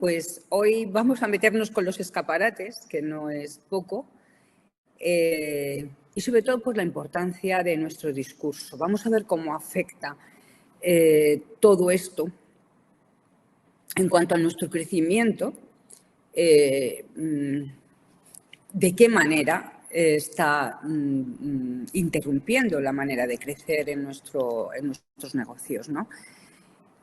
Pues hoy vamos a meternos con los escaparates, que no es poco, y sobre todo por la importancia de nuestro discurso. Vamos a ver cómo afecta todo esto en cuanto a nuestro crecimiento, de qué manera está interrumpiendo la manera de crecer en nuestros negocios, ¿no?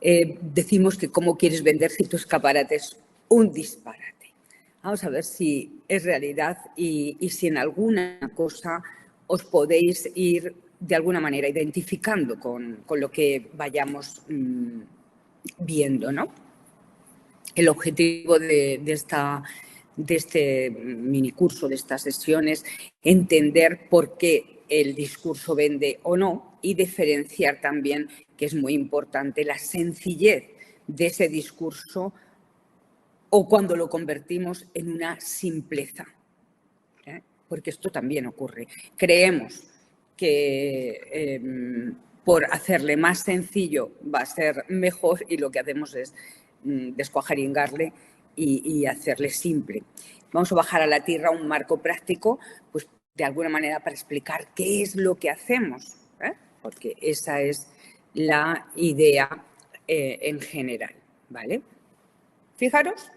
Decimos que cómo quieres vender si tu escaparate es un disparate. Vamos a ver si es realidad y si en alguna cosa os podéis ir de alguna manera identificando con lo que vayamos viendo, ¿no? El objetivo de este minicurso, de estas sesiones, entender por qué el discurso vende o no y diferenciar también, que es muy importante, la sencillez de ese discurso o cuando lo convertimos en una simpleza, ¿eh? Porque esto también ocurre. Creemos que por hacerle más sencillo va a ser mejor y lo que hacemos es descuajaringarle y hacerle simple. Vamos a bajar a la tierra un marco práctico, pues de alguna manera para explicar qué es lo que hacemos, ¿eh? Porque esa es la idea en general, ¿vale? Fijaros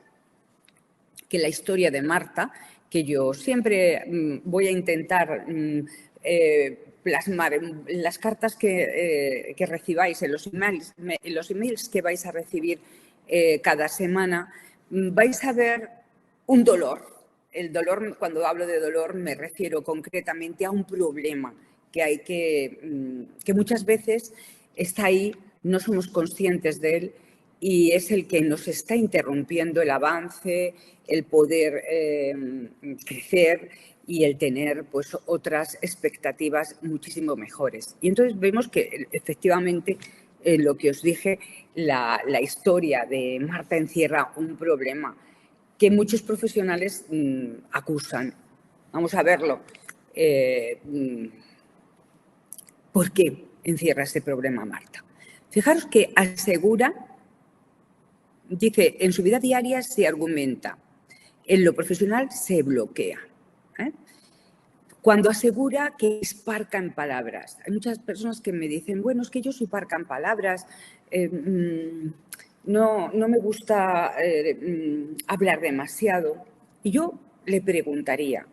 que la historia de Marta, que yo siempre voy a intentar plasmar en las cartas que recibáis, en los emails que vais a recibir cada semana, vais a ver un dolor. El dolor, cuando hablo de dolor, me refiero concretamente a un problema que hay que muchas veces está ahí, no somos conscientes de él y es el que nos está interrumpiendo el avance, el poder crecer y el tener pues, otras expectativas muchísimo mejores. Y entonces vemos que efectivamente lo que os dije, la historia de Marta encierra un problema que muchos profesionales acusan. Vamos a verlo. ¿Por qué encierra este problema Marta? Fijaros que asegura, dice, en su vida diaria se argumenta, en lo profesional se bloquea. Cuando asegura que es parca en palabras. Hay muchas personas que me dicen, bueno, es que yo soy parca en palabras, no me gusta hablar demasiado. Y yo le preguntaría,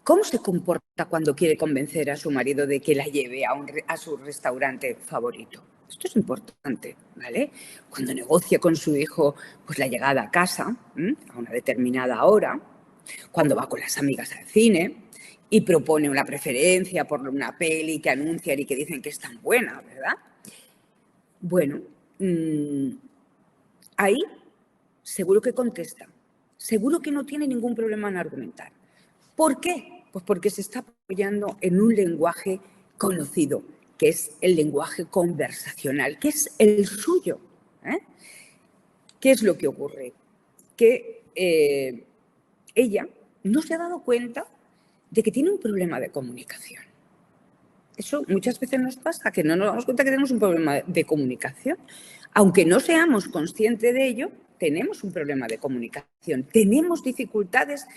¿cómo se comporta cuando quiere convencer a su marido de que la lleve a su restaurante favorito? Esto es importante, ¿vale? Cuando negocia con su hijo pues, la llegada a casa a una determinada hora, cuando va con las amigas al cine y propone una preferencia por una peli que anuncian y que dicen que es tan buena, ¿verdad? Bueno, ahí seguro que contesta, seguro que no tiene ningún problema en argumentar. ¿Por qué? Pues porque se está apoyando en un lenguaje conocido, que es el lenguaje conversacional, que es el suyo. ¿Qué es lo que ocurre? Que ella no se ha dado cuenta de que tiene un problema de comunicación. Eso muchas veces nos pasa, que no nos damos cuenta que tenemos un problema de comunicación. Aunque no seamos conscientes de ello, tenemos un problema de comunicación. Tenemos dificultades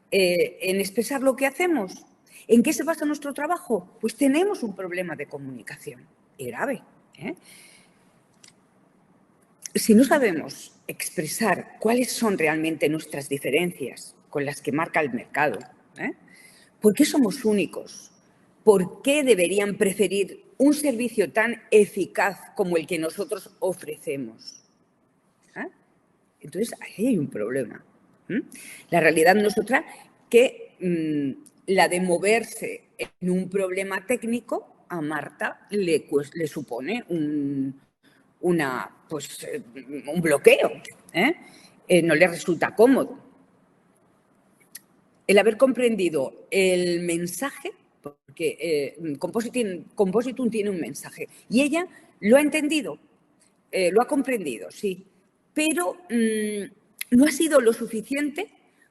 en expresar lo que hacemos. ¿En qué se basa nuestro trabajo? Pues tenemos un problema de comunicación. Y grave. Si no sabemos expresar cuáles son realmente nuestras diferencias con las que marca el mercado, ¿por qué somos únicos? ¿Por qué deberían preferir un servicio tan eficaz como el que nosotros ofrecemos? Entonces, ahí hay un problema. La realidad no es otra que la de moverse en un problema técnico a Marta le supone un bloqueo. No le resulta cómodo. El haber comprendido el mensaje, porque Compositum tiene un mensaje, y ella lo ha entendido, lo ha comprendido, sí, pero no ha sido lo suficiente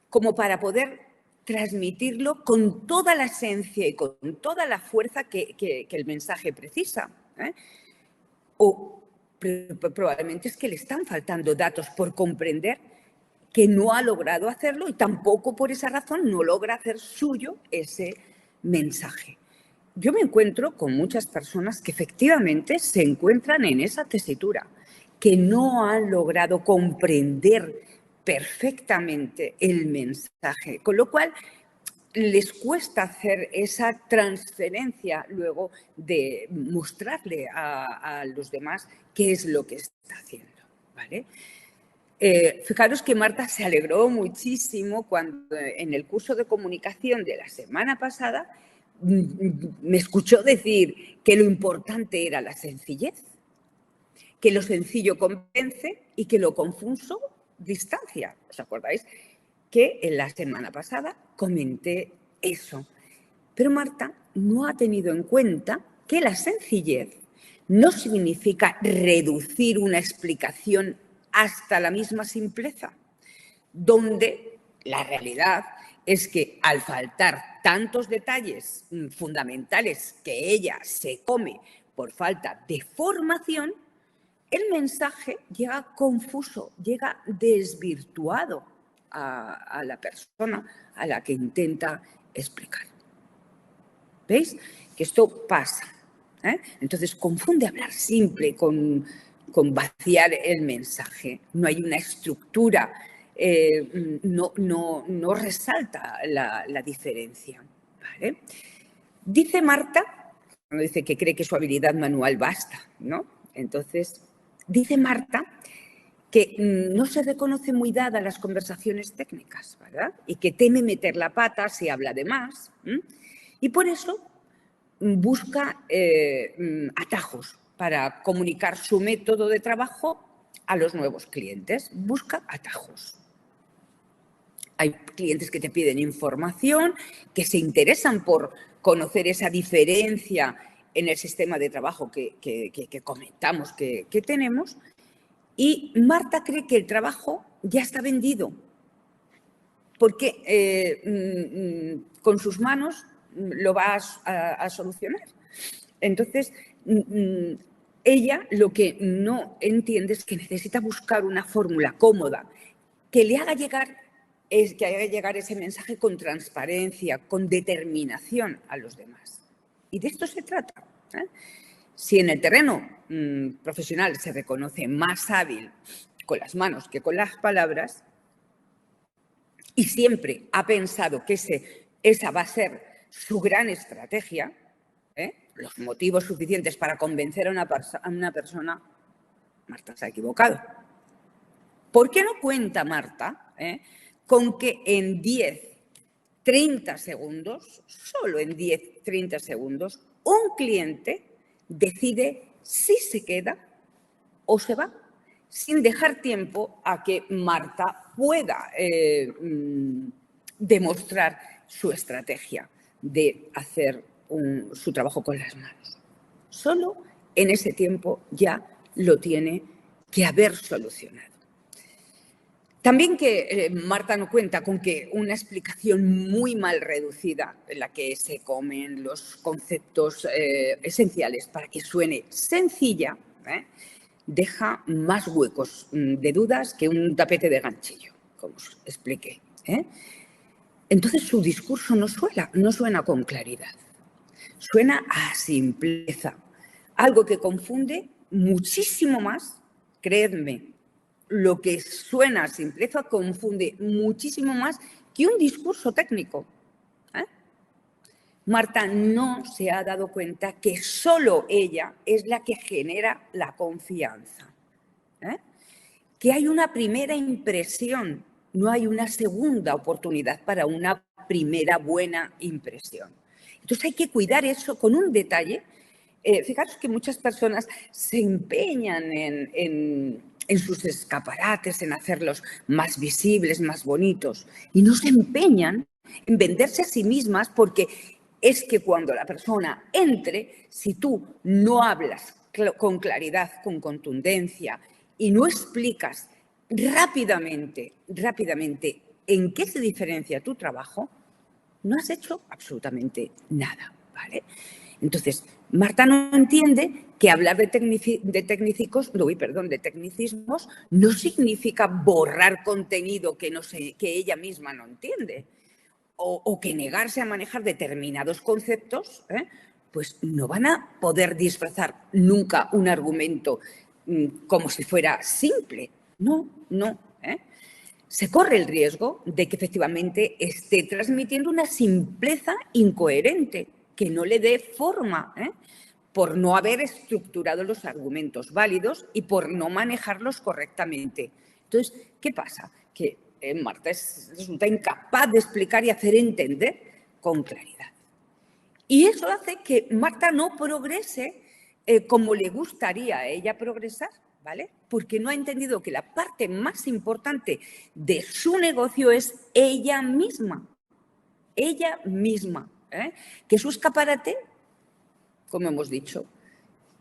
como para poder transmitirlo con toda la esencia y con toda la fuerza que el mensaje precisa. O probablemente es que le están faltando datos por comprender que no ha logrado hacerlo y tampoco por esa razón no logra hacer suyo ese mensaje. Yo me encuentro con muchas personas que efectivamente se encuentran en esa tesitura, que no han logrado comprender perfectamente el mensaje, con lo cual les cuesta hacer esa transferencia luego de mostrarle a los demás qué es lo que está haciendo, ¿vale? Fijaros que Marta se alegró muchísimo cuando en el curso de comunicación de la semana pasada me escuchó decir que lo importante era la sencillez, que lo sencillo convence y que lo confuso distancia. ¿Os acordáis? Que en la semana pasada comenté eso. Pero Marta no ha tenido en cuenta que la sencillez no significa reducir una explicación hasta la misma simpleza, donde la realidad es que al faltar tantos detalles fundamentales que ella se come por falta de formación, el mensaje llega confuso, llega desvirtuado a la persona a la que intenta explicar. ¿Veis? Que esto pasa. Entonces, confunde hablar simple con vaciar el mensaje. No hay una estructura, no resalta la diferencia. ¿Vale? Dice Marta, cuando dice que cree que su habilidad manual basta, ¿no? Entonces, dice Marta que no se reconoce muy dada a las conversaciones técnicas, ¿verdad? Y que teme meter la pata si habla de más. Y por eso busca atajos para comunicar su método de trabajo a los nuevos clientes. Busca atajos. Hay clientes que te piden información, que se interesan por conocer esa diferencia en el sistema de trabajo que comentamos que tenemos. Y Marta cree que el trabajo ya está vendido, porque con sus manos lo va a solucionar. Entonces, ella lo que no entiende es que necesita buscar una fórmula cómoda que le haga llegar ese mensaje con transparencia, con determinación a los demás. Y de esto se trata. Si en el terreno profesional se reconoce más hábil con las manos que con las palabras, y siempre ha pensado que esa va a ser su gran estrategia, los motivos suficientes para convencer a una persona, Marta se ha equivocado. ¿Por qué no cuenta Marta con que en 10, 30 segundos, solo en 10, 30 segundos, un cliente decide si se queda o se va, sin dejar tiempo a que Marta pueda demostrar su estrategia de hacer su trabajo con las manos? Solo en ese tiempo ya lo tiene que haber solucionado. También que Marta no cuenta con que una explicación muy mal reducida, en la que se comen los conceptos esenciales para que suene sencilla, deja más huecos de dudas que un tapete de ganchillo, como os expliqué. Entonces su discurso no suena con claridad, suena a simpleza, algo que confunde muchísimo más, creedme. Lo que suena a simpleza confunde muchísimo más que un discurso técnico. Marta no se ha dado cuenta que solo ella es la que genera la confianza. Que hay una primera impresión, no hay una segunda oportunidad para una primera buena impresión. Entonces hay que cuidar eso con un detalle. Fijaros que muchas personas se empeñan en sus escaparates, en hacerlos más visibles, más bonitos, y no se empeñan en venderse a sí mismas, porque es que cuando la persona entre, si tú no hablas con claridad, con contundencia, y no explicas rápidamente en qué se diferencia tu trabajo, no has hecho absolutamente nada, ¿vale? Entonces, Marta no entiende que hablar de tecnicismos no significa borrar contenido que ella misma no entiende, o que negarse a manejar determinados conceptos, pues no van a poder disfrazar nunca un argumento como si fuera simple. No. Se corre el riesgo de que efectivamente esté transmitiendo una simpleza incoherente, que no le dé forma, por no haber estructurado los argumentos válidos y por no manejarlos correctamente. Entonces, ¿qué pasa? Que Marta resulta incapaz de explicar y hacer entender con claridad. Y eso hace que Marta no progrese como le gustaría a ella progresar, ¿vale? Porque no ha entendido que la parte más importante de su negocio es ella misma. Ella misma. Que su escaparate, como hemos dicho,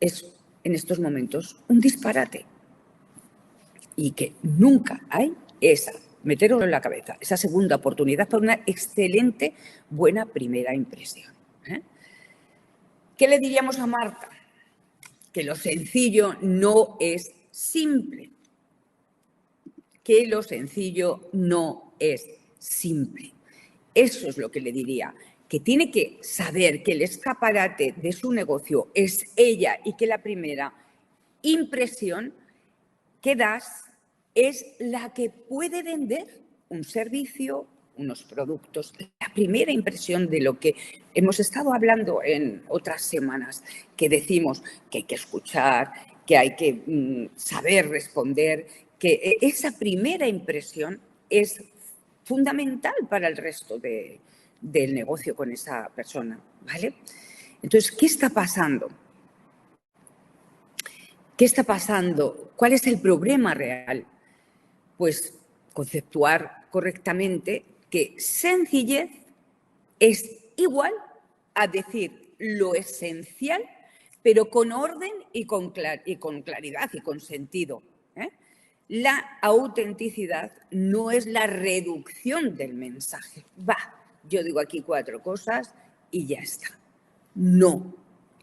es en estos momentos un disparate. Y que nunca hay meterlo en la cabeza, esa segunda oportunidad para una excelente, buena primera impresión. ¿Qué le diríamos a Marta? Que lo sencillo no es simple. Que lo sencillo no es simple. Eso es lo que le diría, que tiene que saber que el escaparate de su negocio es ella y que la primera impresión que das es la que puede vender un servicio, unos productos. La primera impresión de lo que hemos estado hablando en otras semanas, que decimos que hay que escuchar, que hay que saber responder, que esa primera impresión es fundamental para el resto del negocio con esa persona, ¿vale? Entonces, ¿qué está pasando? ¿Qué está pasando? ¿Cuál es el problema real? Pues conceptuar correctamente que sencillez es igual a decir lo esencial, pero con orden y con claridad y con sentido. La autenticidad no es la reducción del mensaje. Yo digo aquí 4 cosas y ya está. No,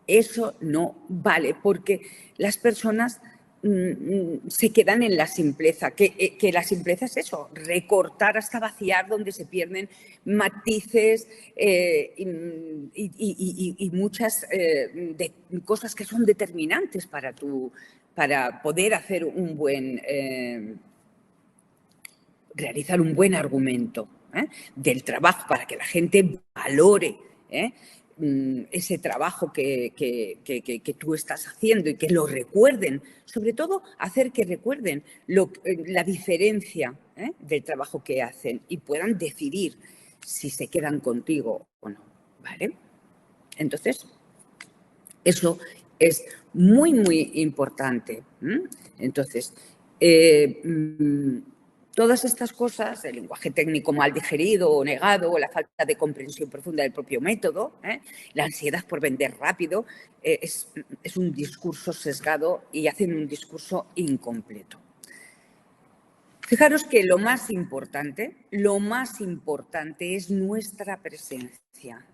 eso no vale, porque las personas se quedan en la simpleza, que la simpleza es eso, recortar hasta vaciar donde se pierden matices y muchas cosas que son determinantes para poder hacer realizar un buen argumento del trabajo, para que la gente valore ese trabajo que tú estás haciendo y que lo recuerden, sobre todo hacer que recuerden la diferencia del trabajo que hacen y puedan decidir si se quedan contigo o no, ¿vale? Entonces, eso es muy, muy importante. Entonces, todas estas cosas, el lenguaje técnico mal digerido o negado, la falta de comprensión profunda del propio método, la ansiedad por vender rápido, es un discurso sesgado y hacen un discurso incompleto. Fijaros que lo más importante es nuestra presencia.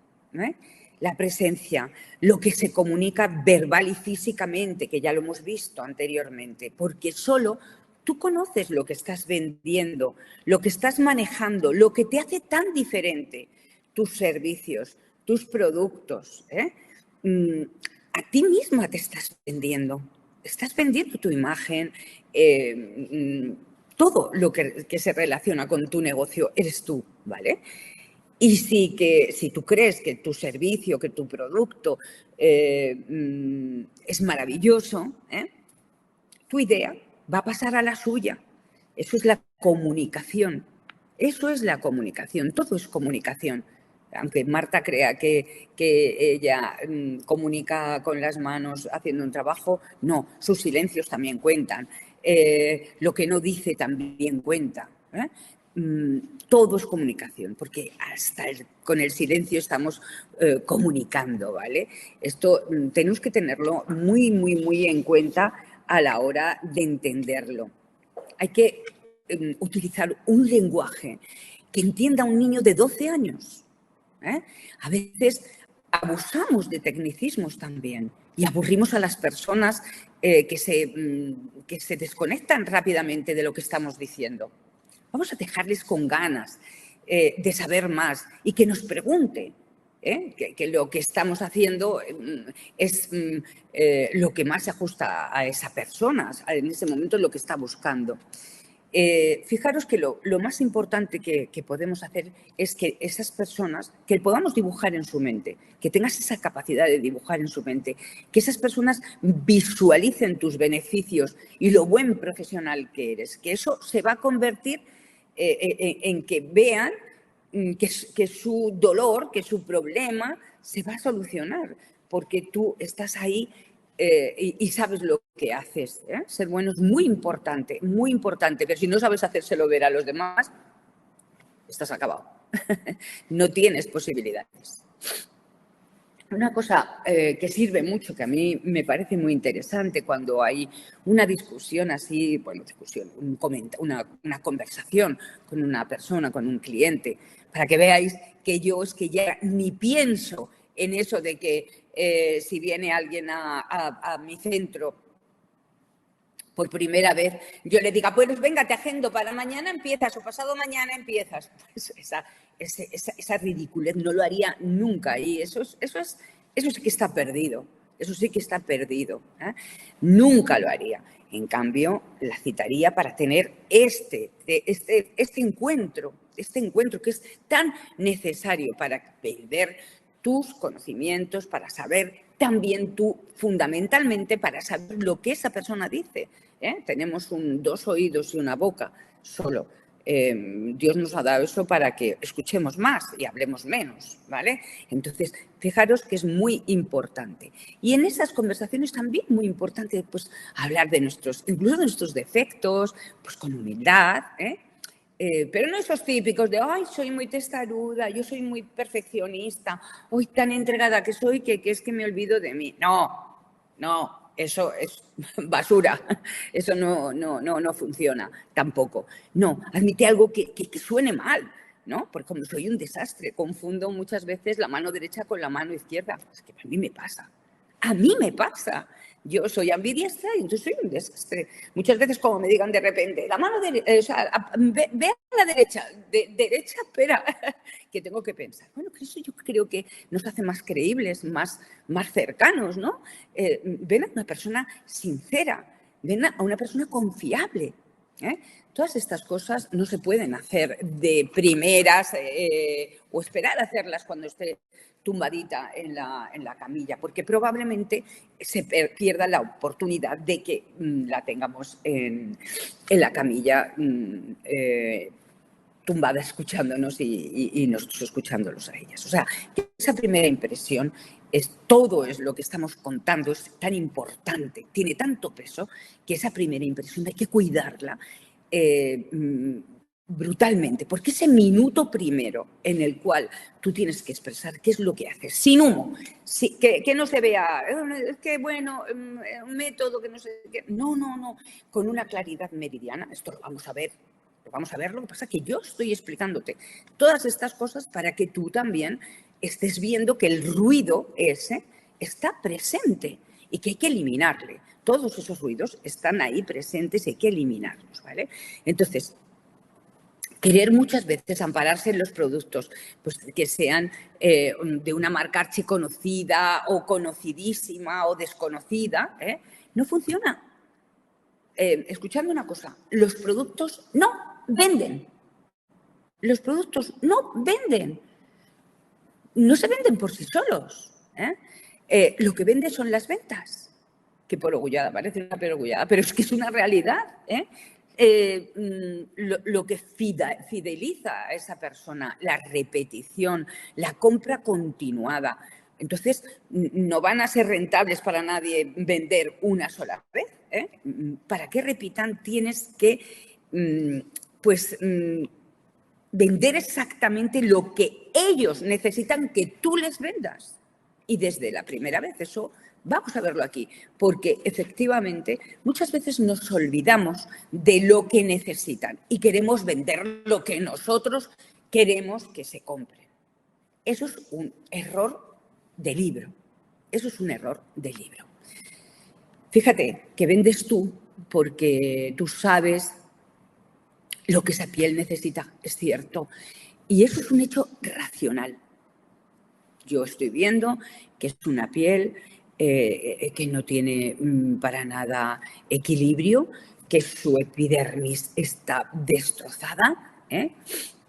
La presencia, lo que se comunica verbal y físicamente, que ya lo hemos visto anteriormente, porque solo tú conoces lo que estás vendiendo, lo que estás manejando, lo que te hace tan diferente, tus servicios, tus productos. A ti misma te estás vendiendo tu imagen, todo lo que se relaciona con tu negocio eres tú, ¿vale? Y si tú crees que tu servicio, que tu producto es maravilloso, tu idea va a pasar a la suya. Eso es la comunicación. Eso es la comunicación. Todo es comunicación. Aunque Marta crea que ella comunica con las manos haciendo un trabajo, no, sus silencios también cuentan. Lo que no dice también cuenta. Todo es comunicación, porque hasta con el silencio estamos comunicando, ¿vale? Esto tenemos que tenerlo muy, muy, muy en cuenta a la hora de entenderlo. Hay que utilizar un lenguaje que entienda a un niño de 12 años. A veces abusamos de tecnicismos también y aburrimos a las personas que se desconectan rápidamente de lo que estamos diciendo. Vamos a dejarles con ganas de saber más y que nos pregunte. Que lo que estamos haciendo es lo que más se ajusta a esa persona, en ese momento es lo que está buscando. Fijaros que lo más importante que podemos hacer es que esas personas, que podamos dibujar en su mente, que tengas esa capacidad de dibujar en su mente, que esas personas visualicen tus beneficios y lo buen profesional que eres, que eso se va a convertir en que vean que su dolor, que su problema se va a solucionar, porque tú estás ahí y sabes lo que haces. Ser bueno es muy importante, pero si no sabes hacérselo ver a los demás, estás acabado. No tienes posibilidades. Una cosa que sirve mucho, que a mí me parece muy interesante cuando hay una discusión así, bueno, una conversación con una persona, con un cliente, para que veáis que yo es que ya ni pienso en eso de que si viene alguien a mi centro por primera vez, yo le diga, pues venga, te agendo, para mañana empiezas o pasado mañana empiezas. Pues esa ridiculez no lo haría nunca y eso sí que está perdido. Eso sí que está perdido. Nunca lo haría. En cambio, la citaría para tener este encuentro que es tan necesario para ver tus conocimientos, para saber también tú, fundamentalmente, para saber lo que esa persona dice. Tenemos dos oídos y una boca solo. Dios nos ha dado eso para que escuchemos más y hablemos menos, ¿vale? Entonces, fijaros que es muy importante. Y en esas conversaciones también muy importante, pues, hablar de incluso de nuestros defectos, pues con humildad, pero no esos típicos de, ay, soy muy testaruda, yo soy muy perfeccionista, hoy tan entregada que soy que es que me olvido de mí. No, eso es basura, eso no funciona tampoco. No, admite algo que suene mal, ¿no? Porque como soy un desastre, confundo muchas veces la mano derecha con la mano izquierda. Es que a mí me pasa. A mí me pasa. Yo soy ambidiestra y entonces soy un desastre. Muchas veces como me digan de repente, la mano derecha, o sea, ve a la derecha, derecha, espera, que tengo que pensar. Bueno, que eso yo creo que nos hace más creíbles, más cercanos, ¿no? Ven a una persona sincera, ven a una persona confiable. Todas estas cosas no se pueden hacer de primeras o esperar a hacerlas cuando esté tumbadita en la camilla, porque probablemente se pierda la oportunidad de que la tengamos en la camilla tumbada escuchándonos y nosotros escuchándolos a ellas. O sea, esa primera impresión todo es lo que estamos contando, es tan importante, tiene tanto peso que esa primera impresión hay que cuidarla brutalmente, porque ese minuto primero en el cual tú tienes que expresar qué es lo que haces, sin humo, que no se vea, es que bueno, un método que no sé qué, no, con una claridad meridiana, esto lo vamos a ver, lo que pasa es que yo estoy explicándote todas estas cosas para que tú también estés viendo que el ruido ese está presente y que hay que eliminarle. Todos esos ruidos están ahí presentes y hay que eliminarlos, ¿vale? Entonces, querer muchas veces ampararse en los productos, pues que sean de una marca archiconocida o conocidísima o desconocida, no funciona. Escuchadme una cosa, los productos no venden. Los productos no venden. No se venden por sí solos. Lo que vende son las ventas. Qué porogullada, parece una porogullada, pero es que es una realidad. Lo que fideliza a esa persona, la repetición, la compra continuada. Entonces, no van a ser rentables para nadie vender una sola vez. Para que repitan, tienes que, vender exactamente lo que ellos necesitan que tú les vendas. Y desde la primera vez, eso vamos a verlo aquí, porque efectivamente muchas veces nos olvidamos de lo que necesitan y queremos vender lo que nosotros queremos que se compre. Eso es un error de libro. Eso es un error de libro. Fíjate que vendes tú porque tú sabes lo que esa piel necesita, es cierto. Y eso es un hecho racional. Yo estoy viendo que es una piel que no tiene para nada equilibrio, que su epidermis está destrozada,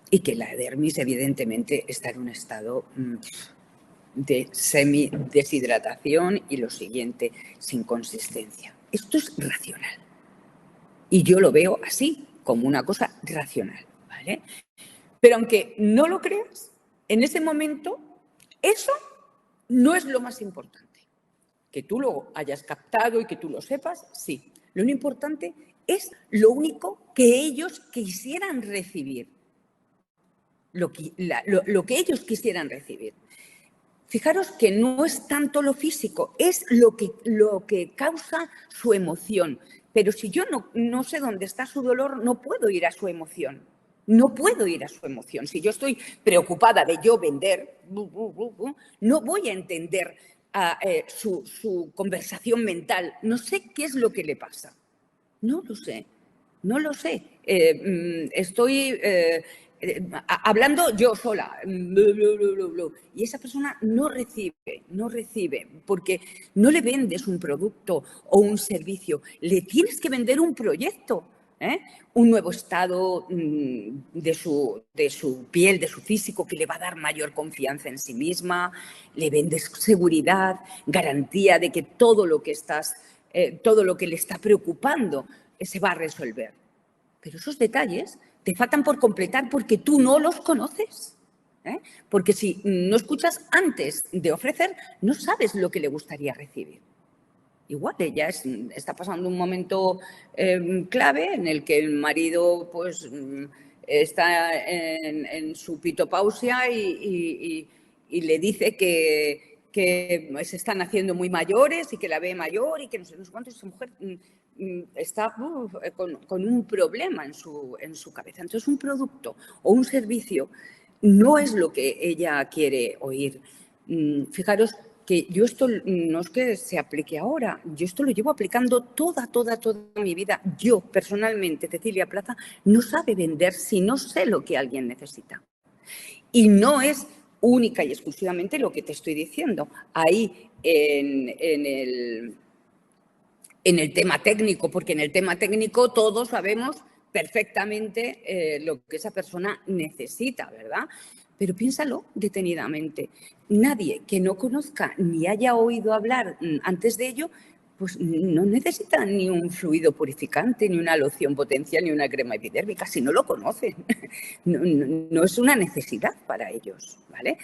y que la dermis evidentemente está en un estado de semideshidratación y lo siguiente, sin consistencia. Esto es racional. Y yo lo veo así, como una cosa racional, ¿vale? Pero aunque no lo creas, en ese momento, eso no es lo más importante. Que tú lo hayas captado y que tú lo sepas, sí. Lo importante es lo único que ellos quisieran recibir. Lo que ellos quisieran recibir. Fijaros que no es tanto lo físico, es lo que causa su emoción. Pero si yo no sé dónde está su dolor, no puedo ir a su emoción. No puedo ir a su emoción. Si yo estoy preocupada de yo vender, no voy a entender su conversación mental. No sé qué es lo que le pasa. No lo sé. No lo sé. Estoy hablando yo sola. Y esa persona no recibe, porque no le vendes un producto o un servicio. Le tienes que vender un proyecto. Un nuevo estado de su piel, de su físico, que le va a dar mayor confianza en sí misma, le vendes seguridad, garantía de que todo lo que le está preocupando se va a resolver. Pero esos detalles te faltan por completar porque tú no los conoces. Porque si no escuchas antes de ofrecer, no sabes lo que le gustaría recibir. Igual ella está pasando un momento clave en el que el marido pues, está en su pitopausia y le dice que se están haciendo muy mayores y que la ve mayor y que no sé cuánto. Esa mujer está con un problema en su cabeza. Entonces, un producto o un servicio no es lo que ella quiere oír. Fijaros que yo esto no es que se aplique ahora, yo esto lo llevo aplicando toda mi vida. Yo, personalmente, Cecilia Plaza, no sabe vender si no sé lo que alguien necesita. Y no es única y exclusivamente lo que te estoy diciendo. Ahí, en el tema técnico, porque en el tema técnico todos sabemos perfectamente lo que esa persona necesita, ¿verdad? Pero piénsalo detenidamente. Nadie que no conozca ni haya oído hablar antes de ello, pues no necesita ni un fluido purificante, ni una loción potencial, ni una crema epidérmica, si no lo conocen. No es una necesidad para ellos, ¿vale?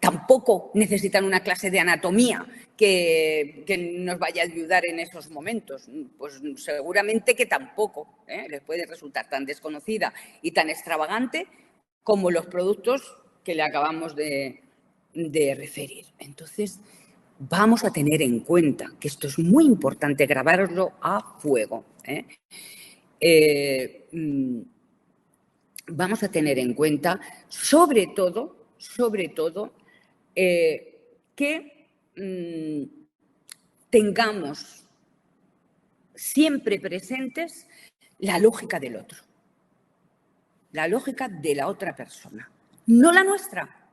Tampoco necesitan una clase de anatomía que nos vaya a ayudar en esos momentos. Pues seguramente que tampoco les puede resultar tan desconocida y tan extravagante como los productos que le acabamos de referir. Entonces, vamos a tener en cuenta que esto es muy importante, grabarlo a fuego. Vamos a tener en cuenta, sobre todo, que tengamos siempre presentes la lógica del otro, la lógica de la otra persona, no la nuestra,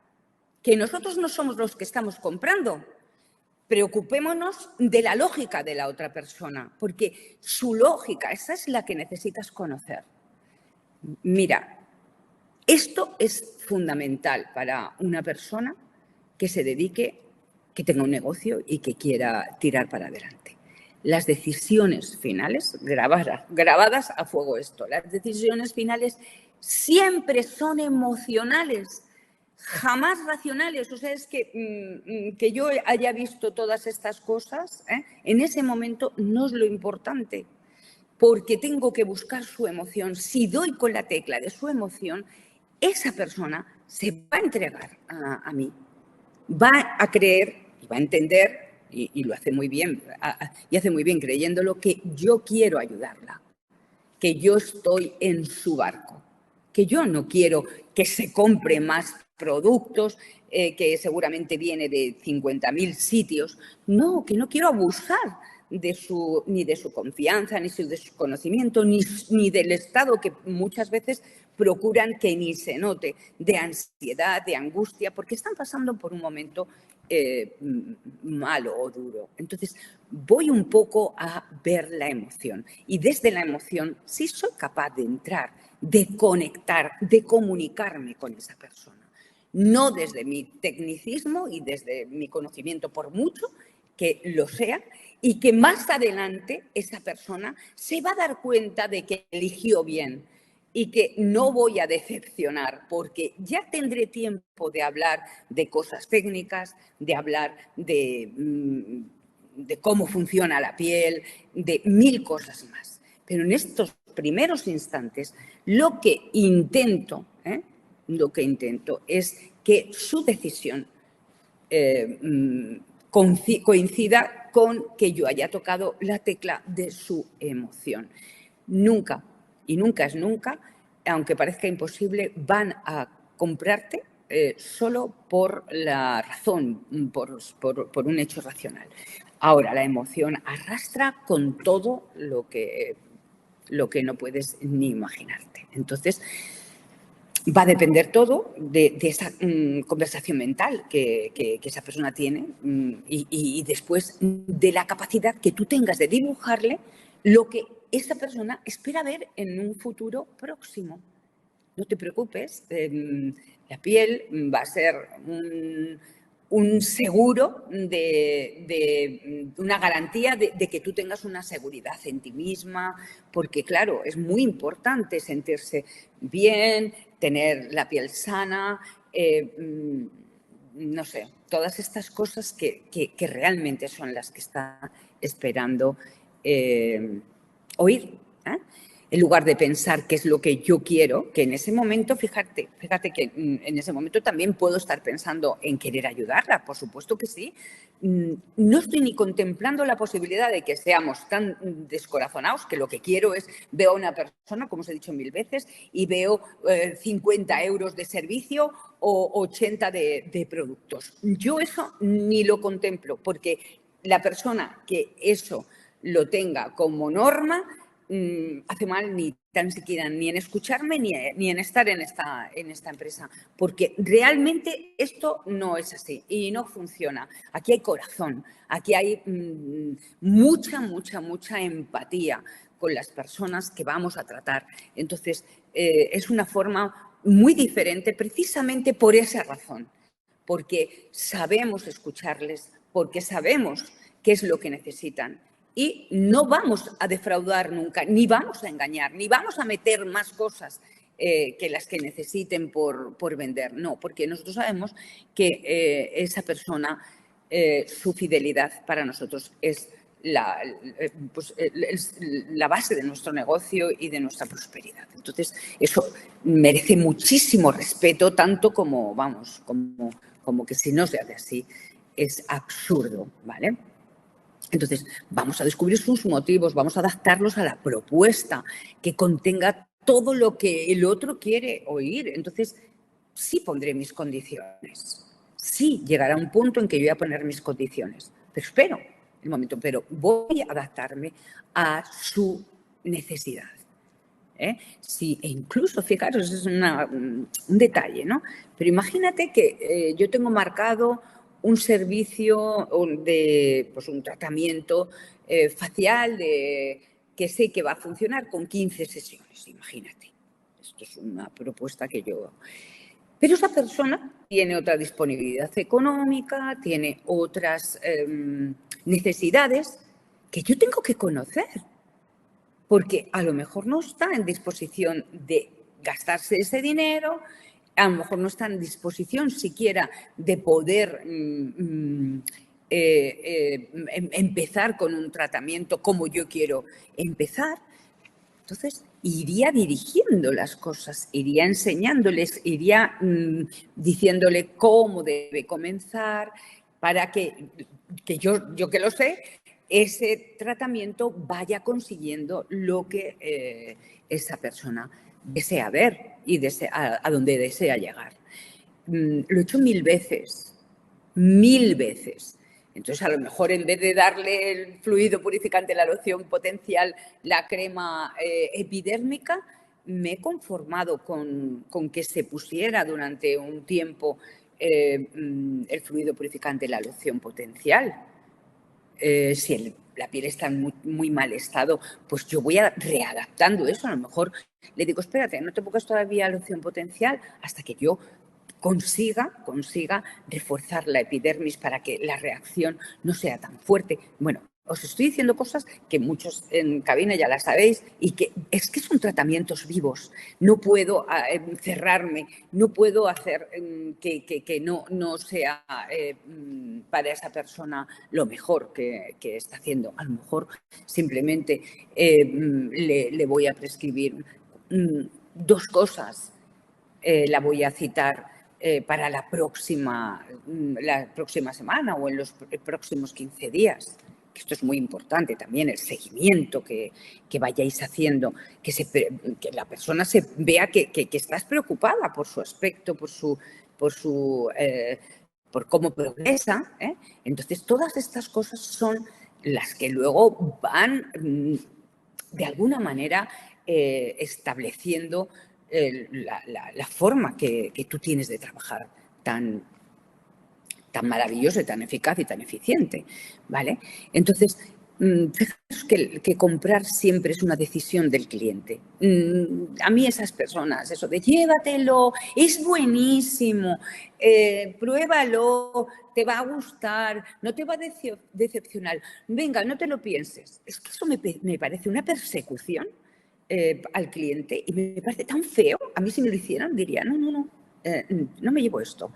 que nosotros no somos los que estamos comprando. Preocupémonos de la lógica de la otra persona, porque su lógica, esa es la que necesitas conocer. Mira, esto es fundamental para una persona que se dedique, que tenga un negocio y que quiera tirar para adelante. Las decisiones finales, grabadas a fuego esto, las decisiones finales siempre son emocionales, jamás racionales. O sea, es que yo haya visto todas estas cosas, en ese momento no es lo importante, porque tengo que buscar su emoción. Si doy con la tecla de su emoción, esa persona se va a entregar a mí, va a creer y va a entender, y lo hace muy bien, y hace muy bien creyéndolo, que yo quiero ayudarla, que yo estoy en su barco, que yo no quiero que se compre más productos, que seguramente viene de 50.000 sitios. No, que no quiero abusar ni de su confianza, ni de su conocimiento, ni del estado que muchas veces procuran que ni se note, de ansiedad, de angustia, porque están pasando por un momento malo o duro. Entonces, voy un poco a ver la emoción y desde la emoción sí soy capaz de entrar, de conectar, de comunicarme con esa persona. No desde mi tecnicismo y desde mi conocimiento, por mucho que lo sea, y que más adelante esa persona se va a dar cuenta de que eligió bien y que no voy a decepcionar porque ya tendré tiempo de hablar de cosas técnicas, de hablar de cómo funciona la piel, de 1000 cosas más. Pero en estos primeros instantes lo que intento es que su decisión coincida con que yo haya tocado la tecla de su emoción. Nunca, y nunca es nunca, aunque parezca imposible, van a comprarte solo por la razón, por un hecho racional. Ahora, la emoción arrastra con todo lo que no puedes ni imaginarte. Entonces, va a depender todo de esa conversación mental que esa persona tiene y después de la capacidad que tú tengas de dibujarle lo que esa persona espera ver en un futuro próximo. No te preocupes, la piel va a ser un seguro una garantía de que tú tengas una seguridad en ti misma, porque claro, es muy importante sentirse bien, tener la piel sana, no sé, todas estas cosas que realmente son las que está esperando oír, ¿eh? En lugar de pensar qué es lo que yo quiero, que en ese momento, fíjate que en ese momento también puedo estar pensando en querer ayudarla, por supuesto que sí. No estoy ni contemplando la posibilidad de que seamos tan descorazonados que lo que quiero es, veo a una persona, como os he dicho 1000 veces, y veo 50 euros de servicio o 80 de productos. Yo eso ni lo contemplo, porque la persona que eso lo tenga como norma, hace mal ni tan siquiera ni en escucharme ni en estar en esta empresa, porque realmente esto no es así y no funciona. Aquí hay corazón, aquí hay mucha empatía con las personas que vamos a tratar. Entonces, es una forma muy diferente precisamente por esa razón, porque sabemos escucharles, porque sabemos qué es lo que necesitan. Y no vamos a defraudar nunca, ni vamos a engañar, ni vamos a meter más cosas que las que necesiten por vender. No, porque nosotros sabemos que esa persona, su fidelidad para nosotros es la base de nuestro negocio y de nuestra prosperidad. Entonces, eso merece muchísimo respeto, tanto como, vamos, como que si no se hace así, es absurdo, ¿vale? Entonces, vamos a descubrir sus motivos, vamos a adaptarlos a la propuesta que contenga todo lo que el otro quiere oír. Entonces, sí pondré mis condiciones. Sí llegará un punto en que yo voy a poner mis condiciones. Pero espero el momento, pero voy a adaptarme a su necesidad. Sí, e incluso, fijaros, es un detalle, ¿no? Pero imagínate que yo tengo marcado un servicio de pues un tratamiento facial que sé que va a funcionar con 15 sesiones, imagínate. Esto es una propuesta que yo... Pero esa persona tiene otra disponibilidad económica, tiene otras necesidades que yo tengo que conocer, porque a lo mejor no está en disposición de gastarse ese dinero, a lo mejor no está en disposición siquiera de poder empezar con un tratamiento como yo quiero empezar. Entonces, iría dirigiendo las cosas, iría enseñándoles, iría diciéndole cómo debe comenzar para que yo que lo sé, ese tratamiento vaya consiguiendo lo que esa persona desea ver y a donde desea llegar. Lo he hecho 1000 veces, 1000 veces. Entonces, a lo mejor en vez de darle el fluido purificante, la loción potencial, la crema epidérmica, me he conformado con que se pusiera durante un tiempo el fluido purificante, la loción potencial. Si la piel está en muy mal estado, pues yo voy readaptando eso. A lo mejor le digo, espérate, no te pongas todavía loción potencial hasta que yo consiga reforzar la epidermis para que la reacción no sea tan fuerte. Bueno, os estoy diciendo cosas que muchos en cabina ya las sabéis y que son tratamientos vivos. No puedo cerrarme, no puedo hacer que no sea para esa persona lo mejor que está haciendo. A lo mejor simplemente le voy a prescribir 2 cosas. La voy a citar para la próxima semana o en los próximos 15 días. Esto es muy importante también, el seguimiento que vayáis haciendo, que la persona se vea que estás preocupada por su aspecto, por cómo progresa. Entonces, todas estas cosas son las que luego van, de alguna manera, estableciendo la forma que tú tienes de trabajar tan maravillosa, tan eficaz y tan eficiente, ¿vale? Entonces, fijaos que comprar siempre es una decisión del cliente. A mí esas personas, eso de llévatelo, es buenísimo, pruébalo, te va a gustar, no te va a decepcionar, venga, no te lo pienses. Es que eso me parece una persecución al cliente y me parece tan feo. A mí si me lo hicieran diría, no me llevo esto.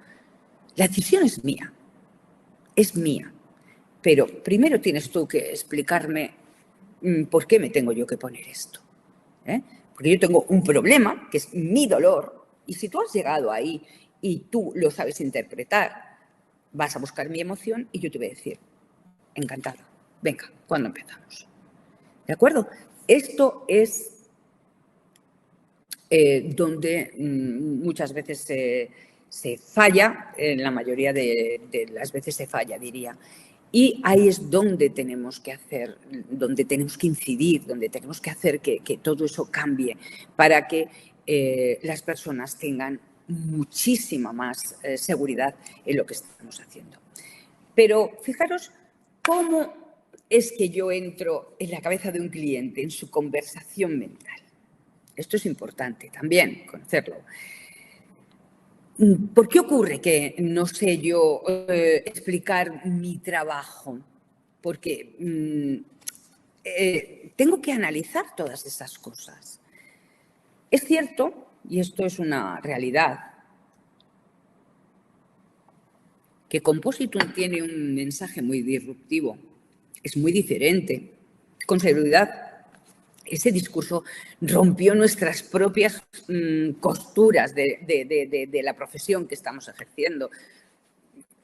La decisión es mía, pero primero tienes tú que explicarme por qué me tengo yo que poner esto. Porque yo tengo un problema, que es mi dolor, y si tú has llegado ahí y tú lo sabes interpretar, vas a buscar mi emoción y yo te voy a decir, encantada, venga, ¿cuándo empezamos? ¿De acuerdo? Esto es donde muchas veces se falla, en la mayoría de las veces se falla, diría. Y ahí es donde tenemos que hacer, donde tenemos que incidir, donde tenemos que hacer que todo eso cambie para que las personas tengan muchísima más seguridad en lo que estamos haciendo. Pero fijaros cómo es que yo entro en la cabeza de un cliente, en su conversación mental. Esto es importante también conocerlo. ¿Por qué ocurre que no sé yo explicar mi trabajo? Porque tengo que analizar todas esas cosas. Es cierto, y esto es una realidad, que Compositum tiene un mensaje muy disruptivo, es muy diferente. Con seguridad, ese discurso rompió nuestras propias costuras de la profesión que estamos ejerciendo.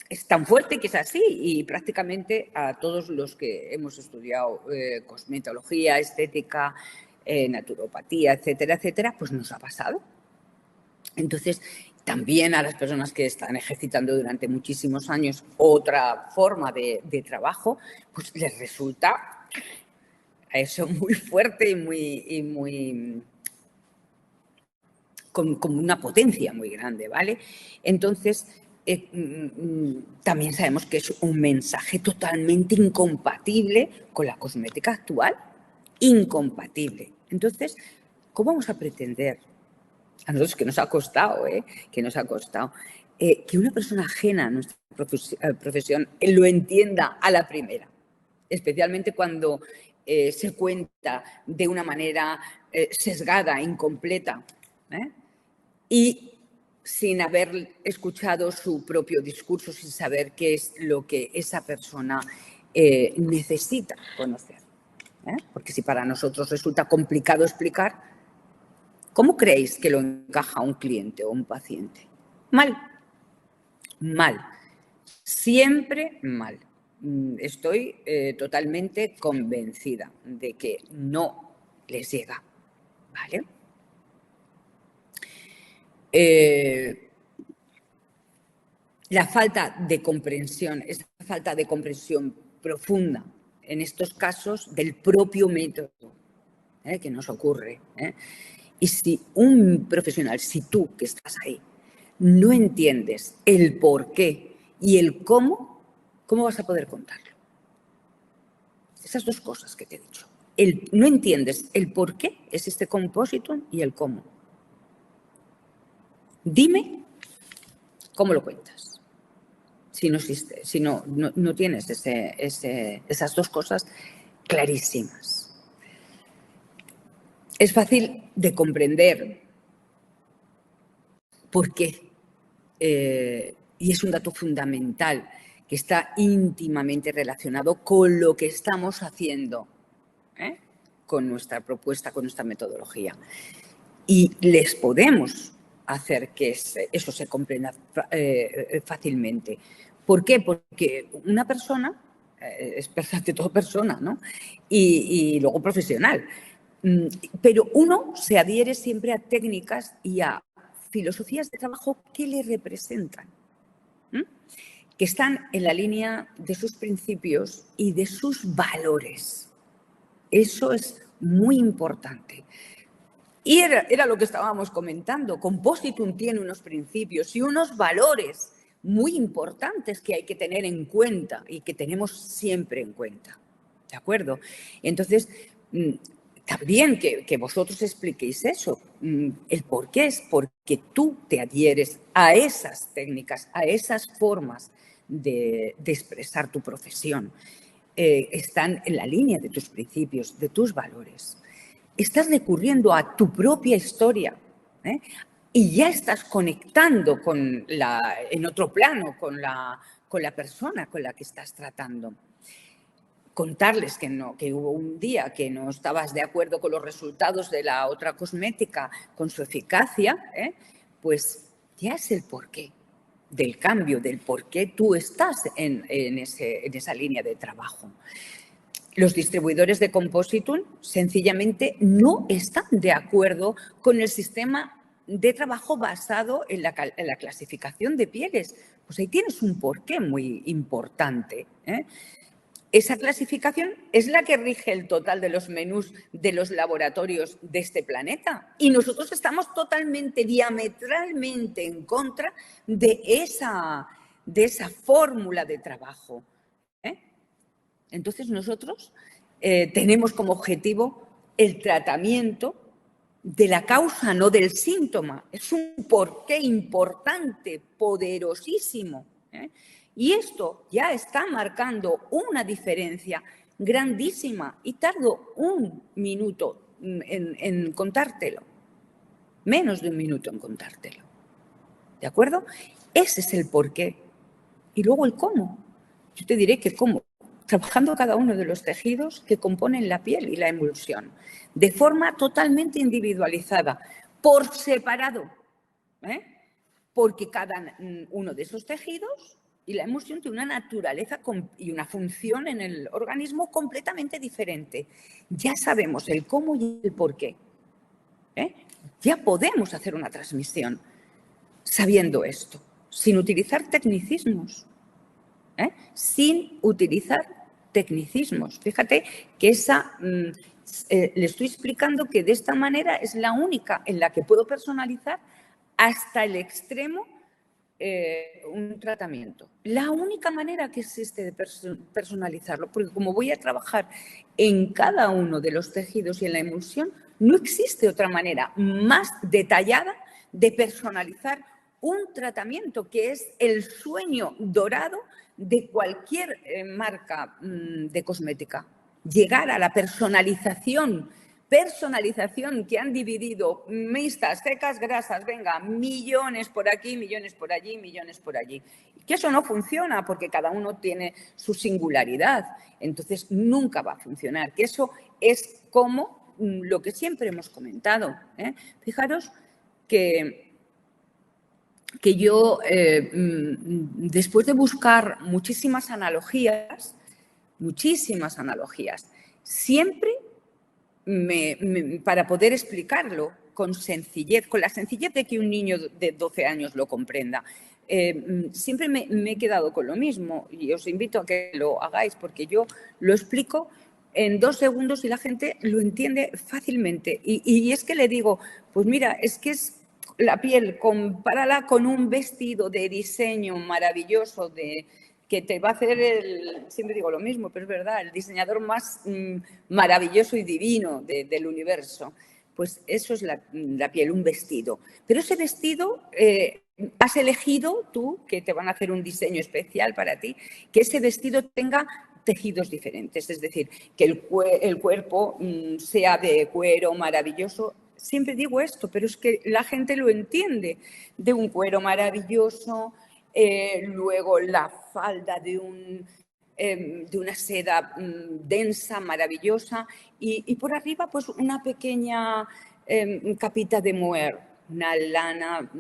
Es tan fuerte que es así y prácticamente a todos los que hemos estudiado cosmetología, estética, naturopatía, etcétera, etcétera, pues nos ha pasado. Entonces, también a las personas que están ejercitando durante muchísimos años otra forma de trabajo, pues les resulta eso muy fuerte y muy con una potencia muy grande, ¿vale? Entonces, también sabemos que es un mensaje totalmente incompatible con la cosmética actual. Incompatible. Entonces, ¿cómo vamos a pretender, a nosotros que nos ha costado, que una persona ajena a nuestra profesión lo entienda a la primera? Especialmente cuando se cuenta de una manera sesgada, incompleta, y sin haber escuchado su propio discurso, sin saber qué es lo que esa persona necesita conocer. Porque si para nosotros resulta complicado explicar, ¿cómo creéis que lo encaja un cliente o un paciente? Mal. Mal. Siempre mal. Estoy totalmente convencida de que no les llega, ¿vale? la falta de comprensión, esa falta de comprensión profunda en estos casos del propio método que nos ocurre. Y si un profesional, si tú que estás ahí, no entiendes el por qué y el cómo vas a poder contarlo? Esas dos cosas que te he dicho. No entiendes el por qué es este compositum y el cómo. Dime cómo lo cuentas. Si no existe, si no tienes esas dos cosas clarísimas. Es fácil de comprender por qué. Y es un dato fundamental que está íntimamente relacionado con lo que estamos haciendo, con nuestra propuesta, con nuestra metodología. Y les podemos hacer que eso se comprenda fácilmente. ¿Por qué? Porque una persona es ante todo persona, ¿no? Y luego profesional. Pero uno se adhiere siempre a técnicas y a filosofías de trabajo que le representan, que están en la línea de sus principios y de sus valores. Eso es muy importante. Y era lo que estábamos comentando. Compositum tiene unos principios y unos valores muy importantes que hay que tener en cuenta y que tenemos siempre en cuenta. ¿De acuerdo? Entonces, también que vosotros expliquéis eso. El por qué es porque tú te adhieres a esas técnicas, a esas formas de expresar tu profesión. Están en la línea de tus principios, de tus valores. Estás recurriendo a tu propia historia y ya estás conectando en otro plano con la persona con la que estás tratando. Contarles que hubo un día que no estabas de acuerdo con los resultados de la otra cosmética, con su eficacia, pues ya es el porqué del cambio, del por qué tú estás en esa línea de trabajo. Los distribuidores de Compositum sencillamente no están de acuerdo con el sistema de trabajo basado en la clasificación de pieles. Pues ahí tienes un porqué muy importante. Esa clasificación es la que rige el total de los menús de los laboratorios de este planeta. Y nosotros estamos totalmente, diametralmente en contra de esa fórmula de trabajo. Entonces nosotros tenemos como objetivo el tratamiento de la causa, no del síntoma. Es un porqué importante, poderosísimo. Y esto ya está marcando una diferencia grandísima y tardo un minuto en contártelo, menos de un minuto en contártelo. ¿De acuerdo? Ese es el porqué. Y luego el cómo. Yo te diré que cómo. Trabajando cada uno de los tejidos que componen la piel y la emulsión, de forma totalmente individualizada, por separado, porque cada uno de esos tejidos y la emulsión tiene una naturaleza y una función en el organismo completamente diferente. Ya sabemos el cómo y el por qué. Ya podemos hacer una transmisión sabiendo esto, sin utilizar tecnicismos. Sin utilizar tecnicismos. Fíjate que le estoy explicando que de esta manera es la única en la que puedo personalizar hasta el extremo un tratamiento. La única manera que existe de personalizarlo, porque como voy a trabajar en cada uno de los tejidos y en la emulsión, no existe otra manera más detallada de personalizar un tratamiento que es el sueño dorado de cualquier marca de cosmética. Llegar a la personalización que han dividido mixtas, secas, grasas, venga, millones por aquí, millones por allí, millones por allí. Que eso no funciona porque cada uno tiene su singularidad, entonces nunca va a funcionar, que eso es como lo que siempre hemos comentado. Fijaros que yo, después de buscar muchísimas analogías, siempre para poder explicarlo, con sencillez, con la sencillez de que un niño de 12 años lo comprenda. Siempre me he quedado con lo mismo y os invito a que lo hagáis porque yo lo explico en 2 segundos y la gente lo entiende fácilmente. Y es que le digo, pues mira, es que es la piel, compárala con un vestido de diseño maravilloso que te va a hacer siempre digo lo mismo, pero es verdad, el diseñador más maravilloso y divino del universo. Pues eso es la piel, un vestido. Pero ese vestido has elegido tú, que te van a hacer un diseño especial para ti, que ese vestido tenga tejidos diferentes, es decir, que el cuerpo sea de cuero maravilloso. Siempre digo esto, pero es que la gente lo entiende, de un cuero maravilloso, luego la falda de una seda densa, maravillosa, y por arriba pues una pequeña capita de mohair, una lana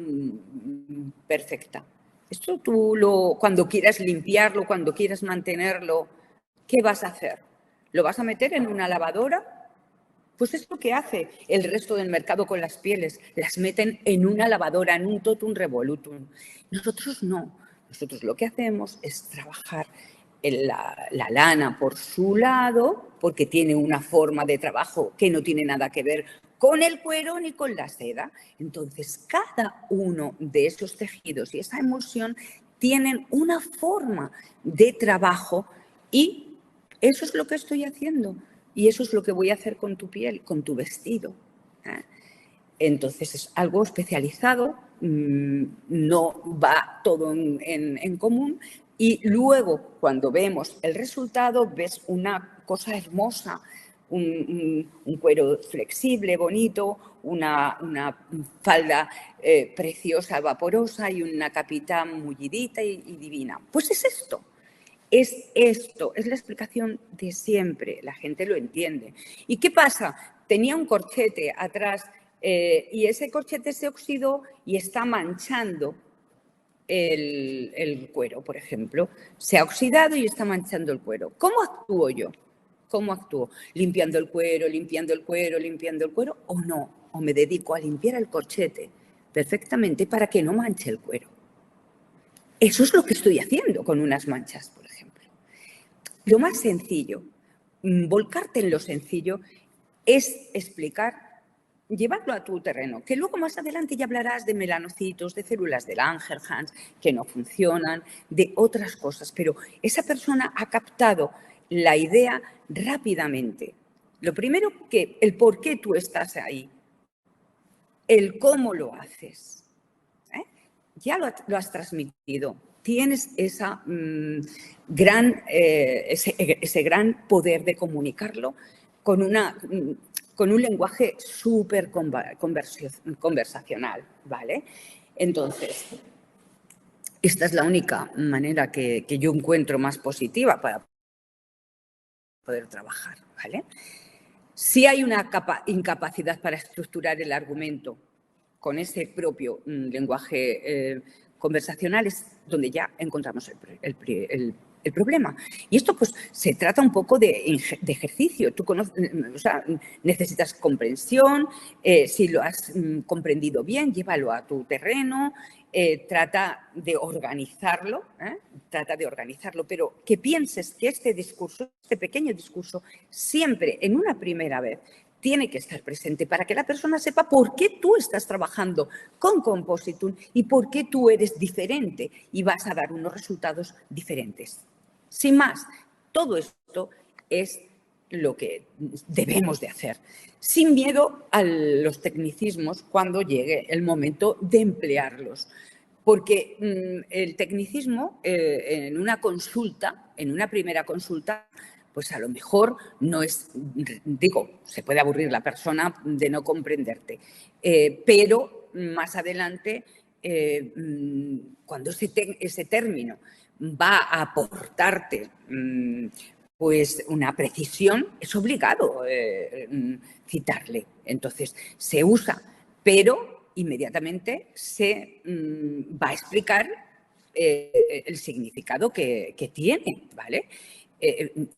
perfecta. Esto tú cuando quieras limpiarlo, cuando quieras mantenerlo, ¿qué vas a hacer? ¿Lo vas a meter en una lavadora? Pues es lo que hace el resto del mercado con las pieles. Las meten en una lavadora, en un totum revolutum. Nosotros no. Nosotros lo que hacemos es trabajar la lana por su lado, porque tiene una forma de trabajo que no tiene nada que ver con el cuero ni con la seda. Entonces, cada uno de esos tejidos y esa emulsión tienen una forma de trabajo y eso es lo que estoy haciendo. Y eso es lo que voy a hacer con tu piel, con tu vestido. Entonces, es algo especializado, no va todo en común. Y luego, cuando vemos el resultado, ves una cosa hermosa, un cuero flexible, bonito, una falda preciosa, vaporosa y una capita mullidita y divina. Pues es esto. Es esto, es la explicación de siempre, la gente lo entiende. ¿Y qué pasa? Tenía un corchete atrás y ese corchete se oxidó y está manchando el cuero, por ejemplo. Se ha oxidado y está manchando el cuero. ¿Cómo actúo yo? ¿Cómo actúo? ¿Limpiando el cuero, limpiando el cuero, limpiando el cuero o no? O me dedico a limpiar el corchete perfectamente para que no manche el cuero. Eso es lo que estoy haciendo con unas manchas, por ejemplo. Lo más sencillo, volcarte en lo sencillo, es explicar, llevarlo a tu terreno, que luego más adelante ya hablarás de melanocitos, de células de Langerhans que no funcionan, de otras cosas, pero esa persona ha captado la idea rápidamente. Lo primero, que el por qué tú estás ahí, el cómo lo haces. Ya lo has transmitido. Tienes ese gran poder de comunicarlo con un lenguaje súper conversacional, ¿vale? Entonces, esta es la única manera que yo encuentro más positiva para poder trabajar, ¿vale? Si hay una incapacidad para estructurar el argumento con ese propio lenguaje conversacional, es donde ya encontramos el problema. Y esto pues se trata un poco de ejercicio. Tú necesitas comprensión, si lo has comprendido bien, llévalo a tu terreno, trata de organizarlo, pero que pienses que este discurso, este pequeño discurso, siempre en una primera vez tiene que estar presente para que la persona sepa por qué tú estás trabajando con Compositum y por qué tú eres diferente y vas a dar unos resultados diferentes. Sin más, todo esto es lo que debemos de hacer, sin miedo a los tecnicismos cuando llegue el momento de emplearlos. Porque el tecnicismo en una consulta, en una primera consulta, pues a lo mejor no es, digo, se puede aburrir la persona de no comprenderte, pero más adelante, cuando ese término va a aportarte pues una precisión, es obligado citarle. Entonces, se usa, pero inmediatamente se va a explicar el significado que tiene, ¿vale?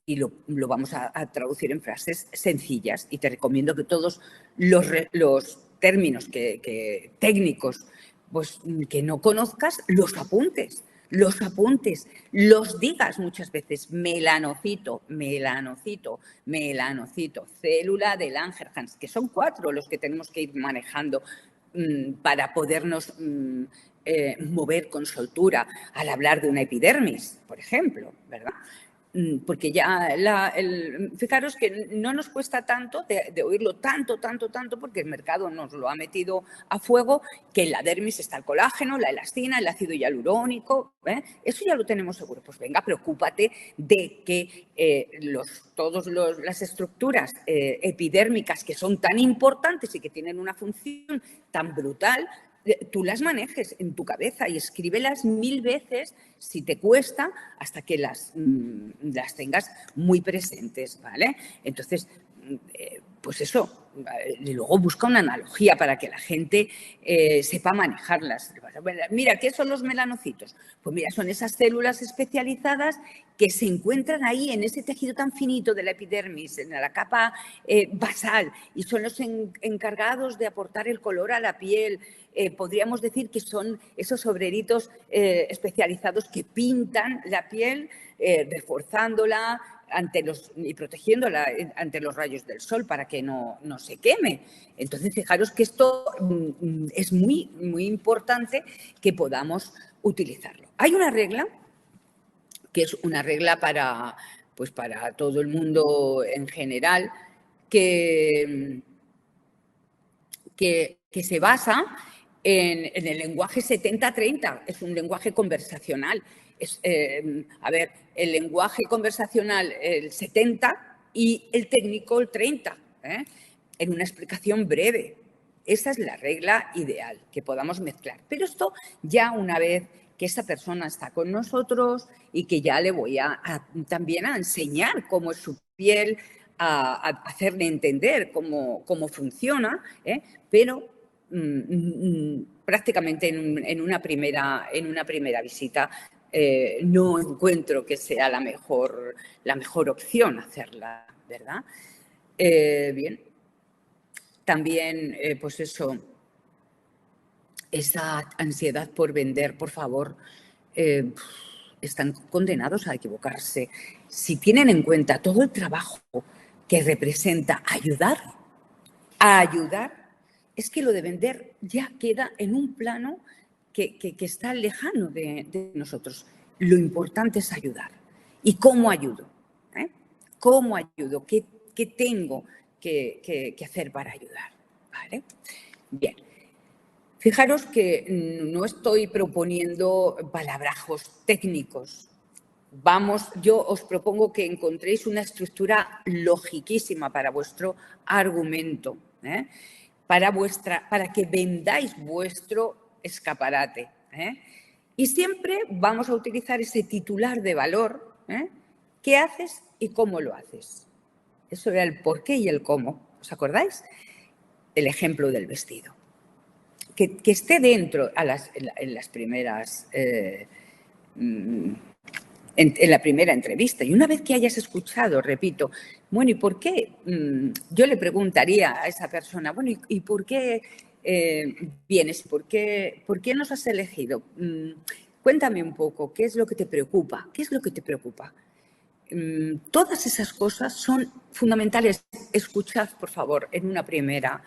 Y lo vamos a traducir en frases sencillas y te recomiendo que todos los términos técnicos pues, que no conozcas, los apuntes, los digas muchas veces. Melanocito, melanocito, melanocito, célula de Langerhans, que son 4 los que tenemos que ir manejando para podernos mover con soltura al hablar de una epidermis, por ejemplo, ¿verdad? Porque ya, fijaros que no nos cuesta tanto de oírlo tanto, porque el mercado nos lo ha metido a fuego, que en la dermis está el colágeno, la elastina, el ácido hialurónico, eso ya lo tenemos seguro. Pues venga, preocúpate de que todas las estructuras epidérmicas que son tan importantes y que tienen una función tan brutal, tú las manejes en tu cabeza y escríbelas 1000 veces, si te cuesta, hasta que las tengas muy presentes, ¿vale? Entonces, pues eso, y luego busca una analogía para que la gente sepa manejarlas. Mira, ¿qué son los melanocitos? Pues mira, son esas células especializadas que se encuentran ahí en ese tejido tan finito de la epidermis, en la capa basal, y son los encargados de aportar el color a la piel. Podríamos decir que son esos obreritos especializados que pintan la piel, reforzándola y protegiéndola ante los rayos del sol para que no se queme. Entonces, fijaros que esto es muy, muy importante que podamos utilizarlo. Hay una regla, que es una regla para todo el mundo en general, que se basa en el lenguaje 70-30, es un lenguaje conversacional. A ver, el lenguaje conversacional el 70 y el técnico el 30, en una explicación breve. Esa es la regla ideal, que podamos mezclar. Pero esto ya una vez que esa persona está con nosotros y que ya le voy también a enseñar cómo es su piel, a hacerle entender cómo funciona, pero prácticamente en una primera visita no encuentro que sea la mejor opción hacerla, ¿verdad? Bien. También, pues eso, esa ansiedad por vender, por favor, están condenados a equivocarse. Si tienen en cuenta todo el trabajo que representa ayudar, es que lo de vender ya queda en un plano que está lejano de nosotros. Lo importante es ayudar. ¿Y cómo ayudo? ¿Cómo ayudo? ¿Qué tengo que hacer para ayudar? ¿Vale? Bien. Fijaros que no estoy proponiendo palabrajos técnicos. Yo os propongo que encontréis una estructura logiquísima para vuestro argumento, para que vendáis vuestro escaparate. Y siempre vamos a utilizar ese titular de valor, ¿qué haces y cómo lo haces? Eso era el por qué y el cómo. ¿Os acordáis? El ejemplo del vestido. Que esté dentro en las primeras... en la primera entrevista. Y una vez que hayas escuchado, repito, bueno, ¿y por qué? Yo le preguntaría a esa persona, bueno, ¿y por qué vienes? ¿Por qué nos has elegido? Cuéntame un poco, ¿qué es lo que te preocupa? ¿Qué es lo que te preocupa? Todas esas cosas son fundamentales. Escuchad, por favor, en una primera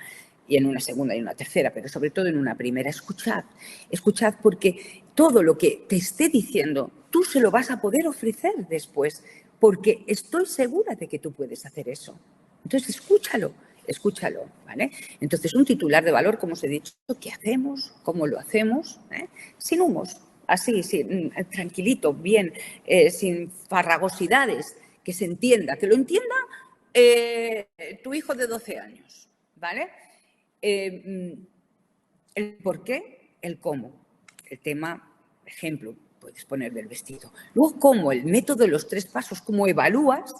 y en una segunda y en una tercera, pero sobre todo en una primera. Escuchad porque todo lo que te esté diciendo, tú se lo vas a poder ofrecer después, porque estoy segura de que tú puedes hacer eso. Entonces, escúchalo, ¿vale? Entonces, un titular de valor, como os he dicho, ¿qué hacemos? ¿Cómo lo hacemos? Sin humos, así, tranquilito, bien, sin farragosidades, que se entienda, que lo entienda tu hijo de 12 años, ¿vale? El por qué, el cómo. El tema, ejemplo, puedes poner del vestido. Luego, cómo, el método de los 3 pasos, cómo evalúas,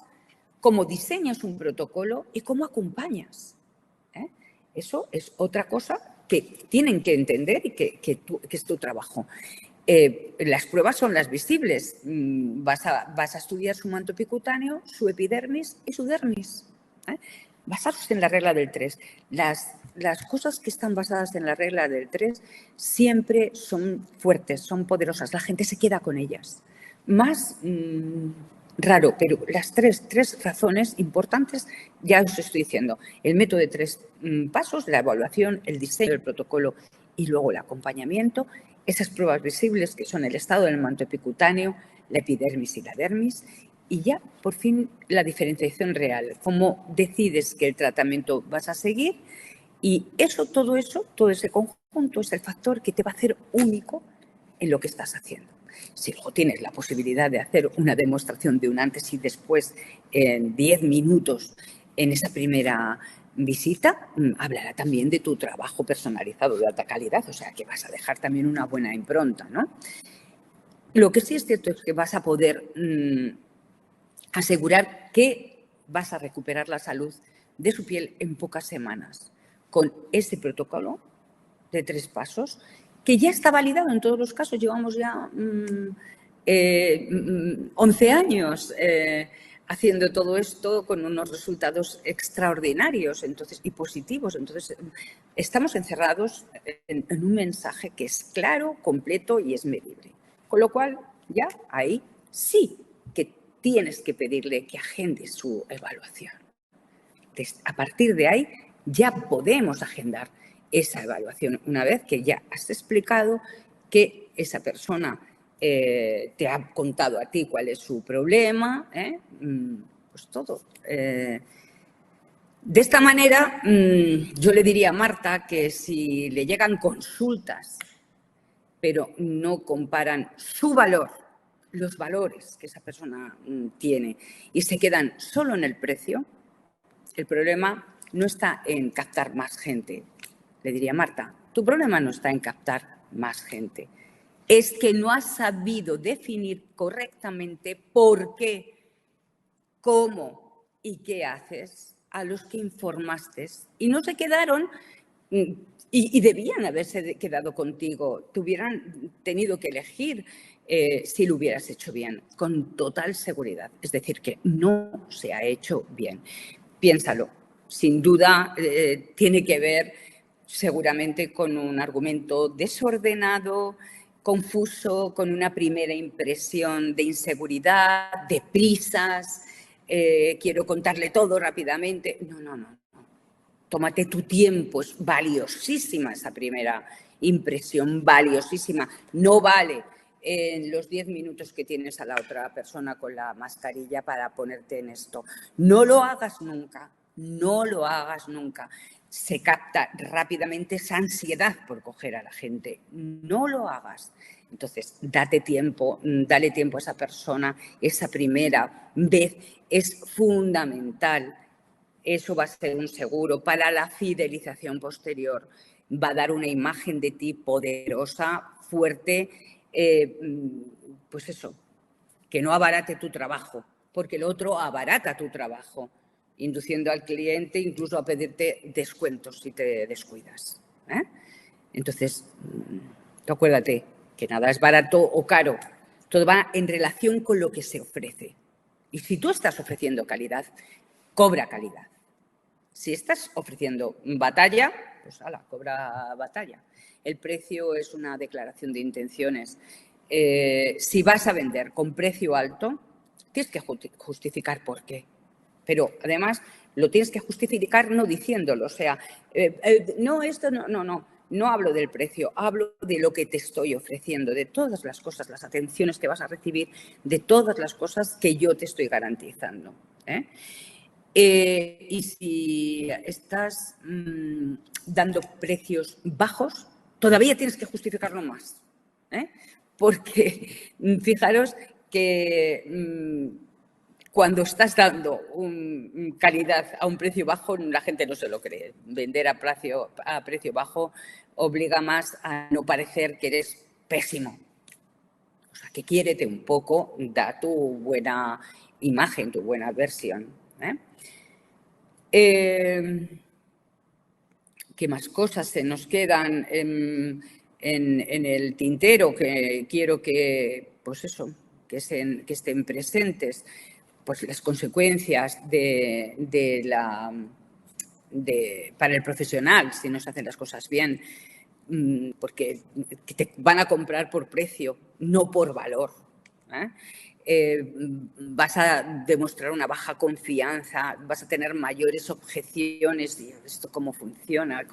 cómo diseñas un protocolo y cómo acompañas. Eso es otra cosa que tienen que entender y que es tu trabajo. Las pruebas son las visibles. Vas a estudiar su manto epicutáneo, su epidermis y su dermis. basaros en la regla del 3. Las cosas que están basadas en la regla del 3 siempre son fuertes, son poderosas. La gente se queda con ellas. Más raro, pero las tres razones importantes ya os estoy diciendo. El método de 3 pasos, la evaluación, el diseño del protocolo y luego el acompañamiento. Esas pruebas visibles que son el estado del manto epicutáneo, la epidermis y la dermis. Y ya, por fin, la diferenciación real. Cómo decides que el tratamiento vas a seguir y todo ese conjunto es el factor que te va a hacer único en lo que estás haciendo. Si luego tienes la posibilidad de hacer una demostración de un antes y después en 10 minutos en esa primera visita, hablará también de tu trabajo personalizado de alta calidad, o sea que vas a dejar también una buena impronta, ¿no? Lo que sí es cierto es que vas a poder asegurar que vas a recuperar la salud de su piel en pocas semanas con este protocolo de 3 pasos que ya está validado en todos los casos. Llevamos ya 11 años haciendo todo esto con unos resultados extraordinarios y positivos. Entonces, estamos encerrados en un mensaje que es claro, completo y es medible. Con lo cual, ya ahí sí que tienes que pedirle que agende su evaluación. A partir de ahí ya podemos agendar esa evaluación una vez que ya has explicado que esa persona te ha contado a ti cuál es su problema, pues todo. De esta manera, yo le diría a Marta que si le llegan consultas, pero no comparan su valor, los valores que esa persona tiene, y se quedan solo en el precio, el problema no está en captar más gente. Le diría, Marta, tu problema no está en captar más gente. Es que no has sabido definir correctamente por qué, cómo y qué haces a los que informaste y no se quedaron y debían haberse quedado contigo. Te hubieran tenido que elegir si lo hubieras hecho bien, con total seguridad. Es decir, que no se ha hecho bien. Piénsalo. Sin duda tiene que ver seguramente con un argumento desordenado, confuso, con una primera impresión de inseguridad, de prisas, quiero contarle todo rápidamente. No. Tómate tu tiempo, es valiosísima esa primera impresión, valiosísima. No vale en los 10 minutos que tienes a la otra persona con la mascarilla para ponerte en esto. No lo hagas nunca, no lo hagas nunca. Se capta rápidamente esa ansiedad por coger a la gente. No lo hagas. Entonces, date tiempo, dale tiempo a esa persona. Esa primera vez es fundamental. Eso va a ser un seguro para la fidelización posterior. Va a dar una imagen de ti poderosa, fuerte, pues eso, que no abarate tu trabajo, porque el otro abarata tu trabajo, induciendo al cliente incluso a pedirte descuentos si te descuidas. Entonces, acuérdate que nada es barato o caro, todo va en relación con lo que se ofrece. Y si tú estás ofreciendo calidad, cobra calidad. Si estás ofreciendo batalla, pues ala, cobra batalla. El precio es una declaración de intenciones. Si vas a vender con precio alto, tienes que justificar por qué. Pero además lo tienes que justificar no diciéndolo. O sea, no, esto no hablo del precio, hablo de lo que te estoy ofreciendo, de todas las cosas, las atenciones que vas a recibir, de todas las cosas que yo te estoy garantizando. Y si estás dando precios bajos, todavía tienes que justificarlo más. Porque fijaros que cuando estás dando calidad a un precio bajo, la gente no se lo cree. Vender a precio bajo obliga más a no parecer que eres pésimo. O sea, que quiérete un poco, da tu buena imagen, tu buena versión. ¿Qué más cosas se nos quedan en el tintero que quiero que, pues eso, que estén presentes? Pues las consecuencias de la para el profesional si no se hacen las cosas bien, porque te van a comprar por precio, no por valor. Vas a demostrar una baja confianza, vas a tener mayores objeciones. ¿Esto cómo funciona?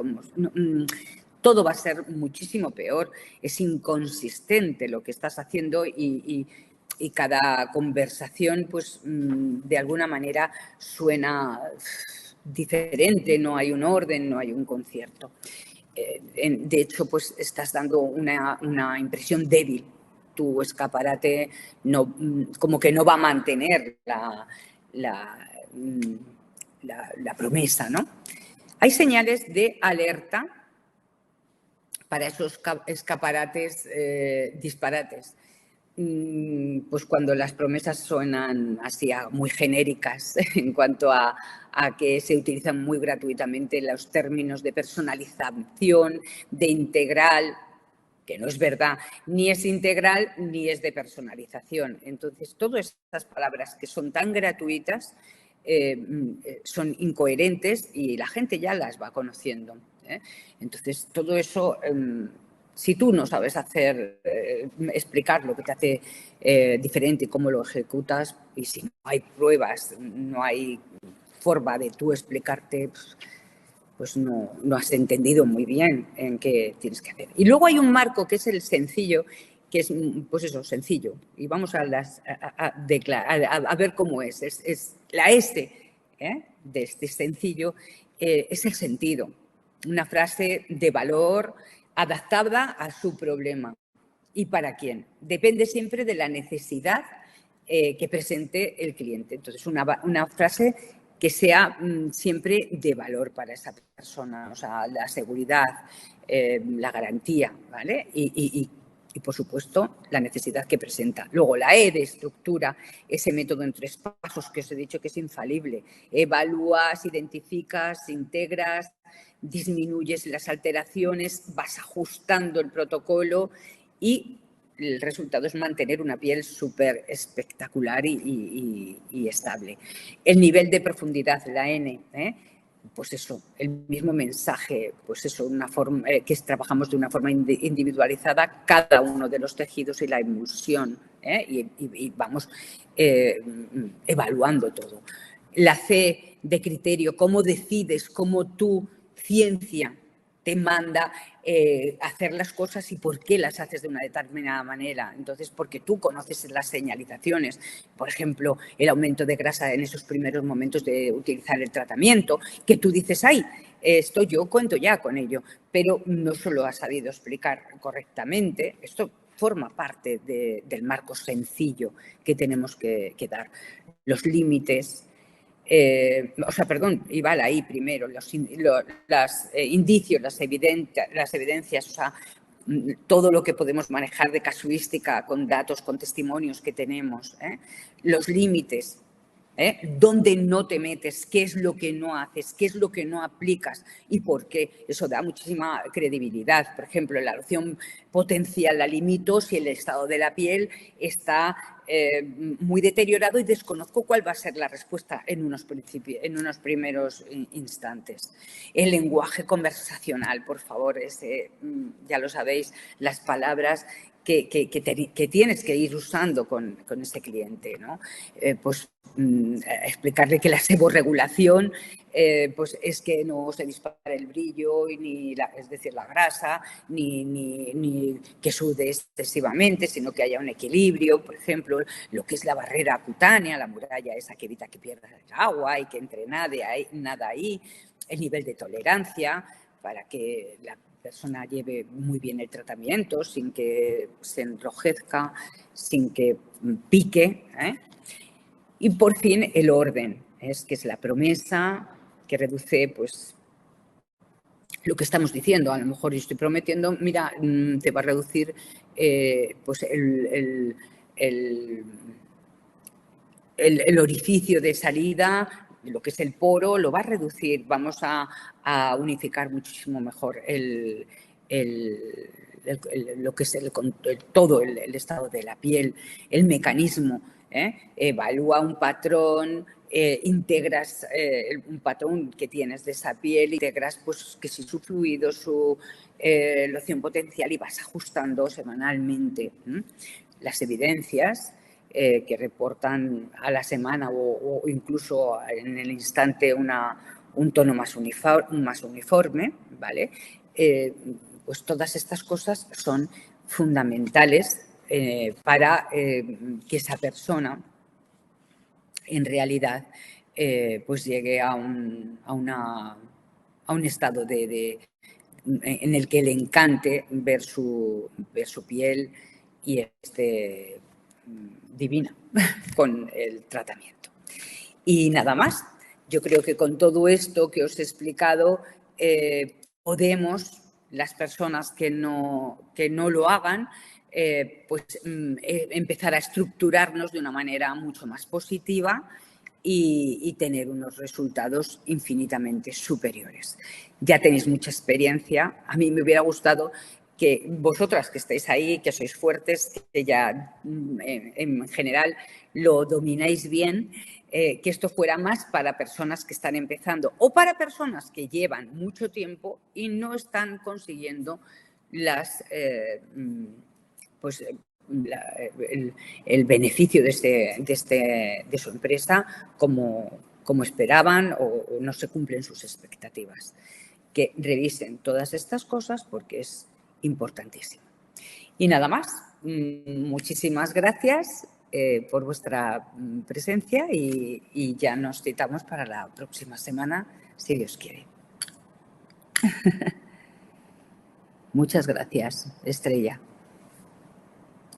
Todo va a ser muchísimo peor. Es inconsistente lo que estás haciendo y cada conversación, pues, de alguna manera suena diferente, no hay un orden, no hay un concierto. De hecho, pues estás dando una impresión débil. Tu escaparate como que no va a mantener la promesa, ¿no? Hay señales de alerta para esos escaparates disparates. Pues cuando las promesas suenan así muy genéricas en cuanto a que se utilizan muy gratuitamente los términos de personalización, de integral, que no es verdad, ni es integral ni es de personalización. Entonces, todas estas palabras que son tan gratuitas son incoherentes y la gente ya las va conociendo. Entonces, todo eso, si tú no sabes explicar lo que te hace diferente y cómo lo ejecutas, y si no hay pruebas, no hay forma de tú explicarte, pues no has entendido muy bien en qué tienes que hacer. Y luego hay un marco que es el sencillo, que es, pues eso, sencillo. Y vamos a ver cómo es. Es la S de este sencillo, es el sentido. Una frase de valor adaptada a su problema. ¿Y para quién? Depende siempre de la necesidad que presente el cliente. Entonces, una frase que sea siempre de valor para esa persona, o sea, la seguridad, la garantía, ¿vale? Y, por supuesto, la necesidad que presenta. Luego, la E de estructura, ese método en 3 pasos que os he dicho que es infalible. Evalúas, identificas, integras, disminuyes las alteraciones, vas ajustando el protocolo y el resultado es mantener una piel súper espectacular y estable. El nivel de profundidad, la N, pues eso, el mismo mensaje, pues eso, que trabajamos de una forma individualizada cada uno de los tejidos y la emulsión, y vamos evaluando todo. La C de criterio, cómo decides, cómo tu ciencia te manda hacer las cosas y por qué las haces de una determinada manera. Entonces, porque tú conoces las señalizaciones, por ejemplo, el aumento de grasa en esos primeros momentos de utilizar el tratamiento, que tú dices, ay, esto yo cuento ya con ello, pero no se lo has sabido explicar correctamente. Esto forma parte del marco sencillo que tenemos que dar. Los límites, iba la I primero, los indicios, las evidencias, o sea, todo lo que podemos manejar de casuística con datos, con testimonios que tenemos, los límites, dónde no te metes, qué es lo que no haces, qué es lo que no aplicas y por qué. Eso da muchísima credibilidad. Por ejemplo, la loción potencial la limito si el estado de la piel está muy deteriorado y desconozco cuál va a ser la respuesta en unos primeros instantes. El lenguaje conversacional, por favor, ya lo sabéis, las palabras que tienes que ir usando con ese cliente, ¿no? Pues explicarle que la seborregulación pues es que no se dispara el brillo, es decir, la grasa, ni que sude excesivamente, sino que haya un equilibrio. Por ejemplo, lo que es la barrera cutánea, la muralla esa que evita que pierdas el agua y que entre nada ahí, el nivel de tolerancia para que la persona lleve muy bien el tratamiento sin que se enrojezca, sin que pique, Y por fin el orden, que es la promesa que reduce pues lo que estamos diciendo. A lo mejor yo estoy prometiendo, mira, te va a reducir pues el orificio de salida, lo que es el poro, lo va a reducir. Vamos a unificar muchísimo mejor lo que es todo el estado de la piel, el mecanismo. Evalúa un patrón, integras un patrón que tienes de esa piel, integras pues que si su fluido, su loción potencial y vas ajustando semanalmente las evidencias que reportan a la semana o incluso en el instante un tono más uniforme, ¿vale? Pues todas estas cosas son fundamentales para que esa persona en realidad pues llegue a un estado en el que le encante ver su piel y esté divina con el tratamiento. Y nada más. Yo creo que con todo esto que os he explicado podemos, las personas que no lo hagan, pues empezar a estructurarnos de una manera mucho más positiva y tener unos resultados infinitamente superiores. Ya tenéis mucha experiencia. A mí me hubiera gustado que vosotras que estáis ahí, que sois fuertes, que ya en general lo domináis bien, que esto fuera más para personas que están empezando o para personas que llevan mucho tiempo y no están consiguiendo pues el beneficio de su empresa como esperaban o no se cumplen sus expectativas. Que revisen todas estas cosas porque es importantísimo. Y nada más. Muchísimas gracias por vuestra presencia y ya nos citamos para la próxima semana, si Dios quiere. Muchas gracias, Estrella.